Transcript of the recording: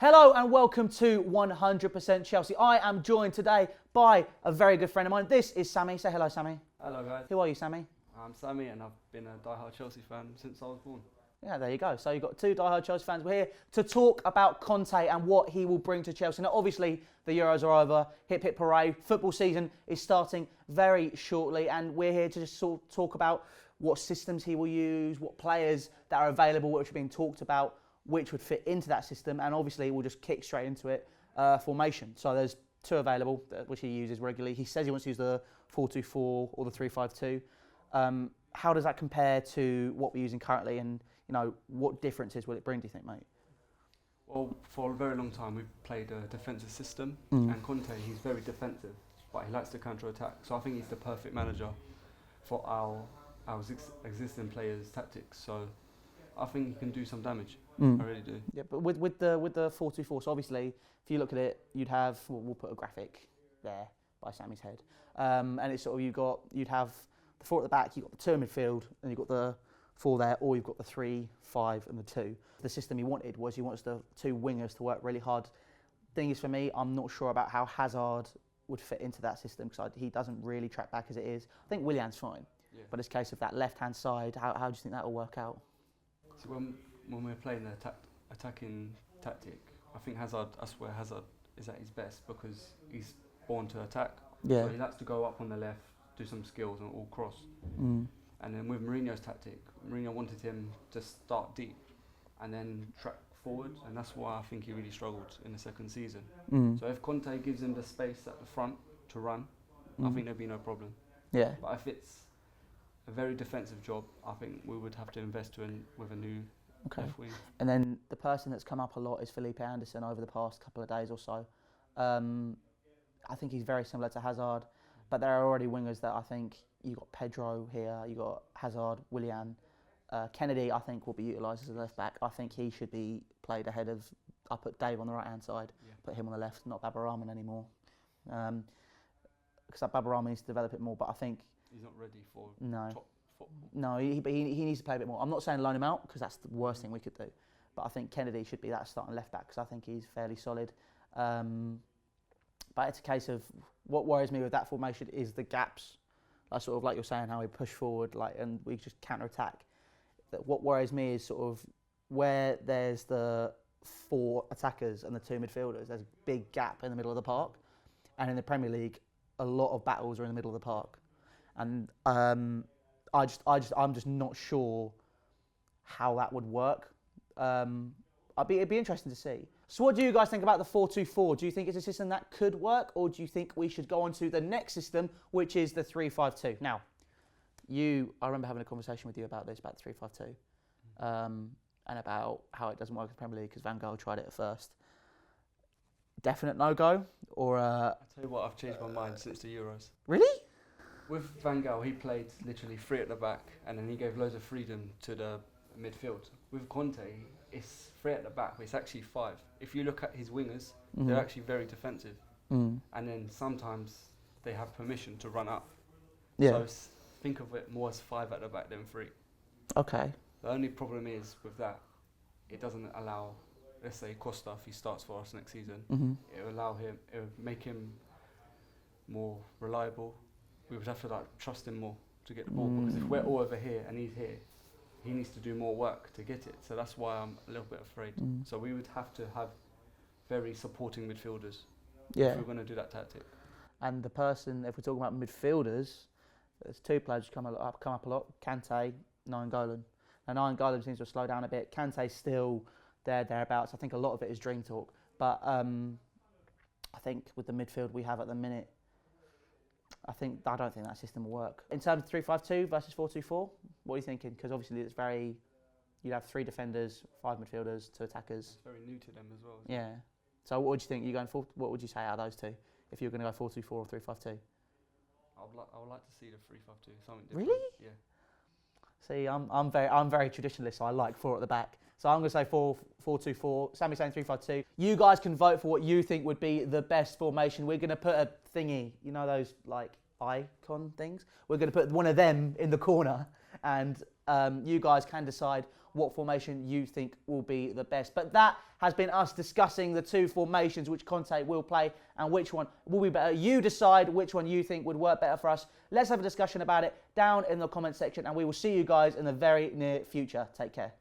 Hello and welcome to 100% Chelsea. I am joined today by a very good friend of mine. This is Sami. Say hello, Sami. Hello, guys. Who are you, Sami? I'm Sami and I've been a die-hard Chelsea fan since I was born. Yeah, there you go. So you've got two die-hard Chelsea fans. We're here to talk about Conte and what he will bring to Chelsea. Now, obviously, the Euros are over. Hip, hip, hooray. Football season is starting very shortly, and we're here to just sort of talk about what systems he will use, what players that are available, which are being talked about, which would fit into that system, and obviously we'll just kick straight into it. Formation. So there's two available, which he uses regularly. He says he wants to use the 4-2-4 or the 3-5-2. How does that compare to what we're using currently, and what differences will it bring, do you think, mate? Well, for a very long time we've played a defensive system, and Conte, he's very defensive, but he likes to counter-attack. So I think he's the perfect manager for our existing players' tactics. So I think he can do some damage. I really do. Yeah, but with the 4-2-4, so obviously, if you look at it, you'd have, we'll put a graphic there by Sami's head, and it's sort of you'd have the 4 at the back, you've got the 2 in midfield, and you've got the 4 there, or you've got the 3, 5, and the 2. The system he wanted was he wants the 2 wingers to work really hard. Thing is, for me, I'm not sure about how Hazard would fit into that system because he doesn't really track back as it is. I think Willian's fine, but it's a case of that left-hand side. How do you think that will work out? So when we're playing the attacking tactic, I think Hazard, that's where Hazard is at his best because he's born to attack. Yeah. So he likes to go up on the left, do some skills and all cross. And then with Mourinho's tactic, Mourinho wanted him to start deep and then track forward, and that's why I think he really struggled in the second season. So if Conte gives him the space at the front to run, I think there'll be no problem. Yeah. But if it's a very defensive job, I think we would have to invest with a new left wing. And then the person that's come up a lot is Felipe Anderson over the past couple of days or so. I think he's very similar to Hazard, but there are already wingers that I think you've got Pedro here, you've got Hazard, Willian. Kennedy, I think, will be utilised as a left back. I think he should be played ahead of. I put Dave on the right hand side, put him on the left, not Babarama anymore. Because Babarama needs to develop it more, but I think he's not ready for top football. No, he needs to play a bit more. I'm not saying loan him out because that's the worst thing we could do, but I think Kennedy should be that starting left back because I think he's fairly solid. But it's a case of what worries me with that formation is the gaps, sort of like you're saying, how we push forward, and we just counter attack. What worries me is sort of where there's the 4 attackers and the 2 midfielders. There's a big gap in the middle of the park, and in the Premier League, a lot of battles are in the middle of the park, and I'm just not sure how that would work. It'd be interesting to see. So what do you guys think about the 4-2-4? Do you think it's a system that could work, or do you think we should go on to the next system, which is the 3-5-2? Now, I remember having a conversation with you about this, about the 3-5-2, and about how it doesn't work in the Premier League because Van Gaal tried it at first. Definite no-go, or? I'll tell you what, I've changed my mind since the Euros. Really? With Van Gaal, he played literally 3 at the back, and then he gave loads of freedom to the midfield. With Conte, it's 3 at the back, but it's actually 5. If you look at his wingers, they're actually very defensive, and then sometimes they have permission to run up. So think of it more as 5 at the back than 3. Okay. The only problem is with that, it doesn't allow, let's say Costa, if he starts for us next season, it will make him more reliable. We would have to trust him more to get the ball, because if we're all over here and he's here, he needs to do more work to get it. So that's why I'm a little bit afraid. So we would have to have very supporting midfielders if we're going to do that tactic. And the person, if we're talking about midfielders, there's 2 players who come up a lot, Kante, Nainggolan. Now Nainggolan seems to slow down a bit. Kante's still thereabouts. I think a lot of it is dream talk. But I think with the midfield we have at the minute, I don't think that system will work. In terms of 3-5-2 versus 4-2-4, what are you thinking? Because obviously you'd have 3 defenders, 5 midfielders, 2 attackers. It's very new to them as well. Yeah. So what would you think? What would you say out of those 2? If you were going to go 4-2-4 or 3-5-2? I would like to see the 3-5-2, something different. Really? Yeah. See, I'm very traditionalist, so I like 4 at the back. So I'm going to say 4-2-4. Sami's saying 3-5-2. You guys can vote for what you think would be the best formation. We're going to put a thingy, those icon things. We're going to put one of them in the corner, and you guys can decide what formation you think will be the best. But that has been us discussing the two formations which Conte will play and which one will be better. You decide which one you think would work better for us. Let's have a discussion about it down in the comment section, and we will see you guys in the very near future. Take care.